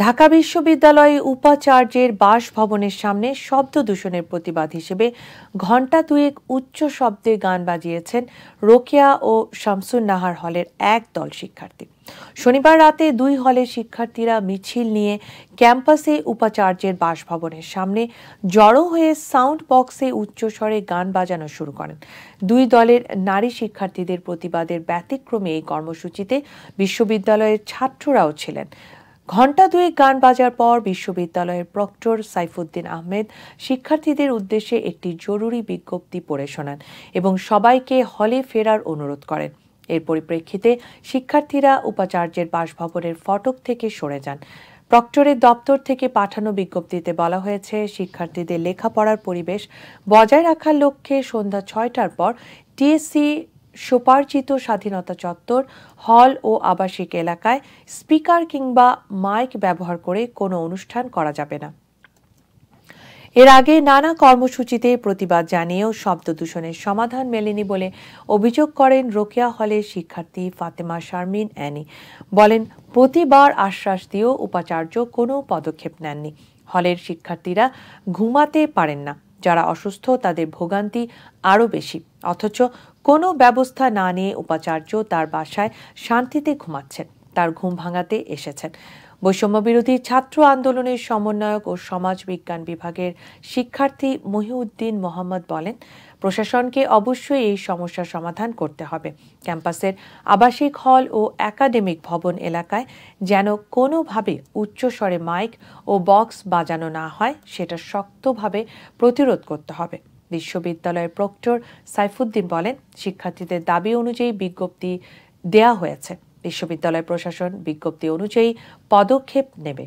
ঢাকা বিশ্ববিদ্যালয়ে উপাচার্যের বাসভবনের সামনে শব্দ দূষণের প্রতিবাদ হিসেবে ঘণ্টা দুয়েক উচ্চ শব্দে গান বাজিয়েছেন রোকেয়া ও শামসুন নাহার হলের এক দল শিক্ষার্থী। শনিবার রাতে দুই হলের শিক্ষার্থীরা মিছিল নিয়ে ক্যাম্পাসে উপাচার্যের বাসভবনের সামনে জড়ো হয়ে সাউন্ড বক্সে উচ্চস্বরে গান বাজানো শুরু করেন। দুই দলের নারী শিক্ষার্থীদের প্রতিবাদের ব্যতিক্রমে এই কর্মসূচিতে বিশ্ববিদ্যালয়ের ছাত্ররাও ছিলেন। ঘণ্টা দুয়েক গান বাজার পর বিশ্ববিদ্যালয়ের প্রক্টর সাইফুদ্দিন আহমেদ শিক্ষার্থীদের উদ্দেশ্যে একটি জরুরি বিজ্ঞপ্তি পড়ে শোনান এবং সবাইকে হলে ফেরার অনুরোধ করেন। এর পরিপ্রেক্ষিতে শিক্ষার্থীরা উপাচার্যের বাসভবনের ফটক থেকে সরে যান। প্রক্টরের দপ্তর থেকে পাঠানো বিজ্ঞপ্তিতে বলা হয়েছে, শিক্ষার্থীদের লেখাপড়ার পরিবেশ বজায় রাখার লক্ষ্যে সন্ধ্যা ৬টার পর টিএসসি স্বোপার্জিত স্বাধীনতা চত্বর, হল ও আবাসিক এলাকায় স্পিকার কিংবা মাইক ব্যবহার করে কোনো অনুষ্ঠান করা যাবে না। এর আগে নানা কর্মসূচিতে প্রতিবাদ জানিয়েও শব্দ দূষণের সমাধান মেলেনি বলে অভিযোগ করেন রোকেয়া হলের শিক্ষার্থী ফাতেমা শারমিন অ্যানি। বলেন, প্রতিবার আশ্বাস দিয়েও উপাচার্য কোনো পদক্ষেপ নেননি। হলের শিক্ষার্থীরা ঘুমাতে পারেন না, যারা অসুস্থ তাদের ভোগান্তি আরও বেশি, অথচ কোনো ব্যবস্থা না নিয়ে উপাচার্য তার বাসায় শান্তিতে ঘুমাচ্ছেন, তার ঘুম ভাঙাতে এসেছেন। বৈষম্য বিরোধী ছাত্র আন্দোলনের সমন্বয়ক ও সমাজ বিজ্ঞান বিভাগের শিক্ষার্থী মহিউদ্দিন মোহাম্মদ বলেন, প্রশাসনকে অবশ্যই এই সমস্যার সমাধান করতে হবে। ক্যাম্পাসের আবাসিক হল ও একাডেমিক ভবন এলাকায় যেন কোনোভাবে উচ্চস্বরে মাইক ও বক্স বাজানো না হয়, সেটা শক্তভাবে প্রতিরোধ করতে হবে। বিশ্ববিদ্যালয়ের প্রক্টর সাইফুদ্দিন বলেন, শিক্ষার্থীদের দাবি অনুযায়ী বিজ্ঞপ্তি দেয়া হয়েছে। বিশ্ববিদ্যালয় প্রশাসন বিজ্ঞপ্তি অনুযায়ী পদক্ষেপ নেবে।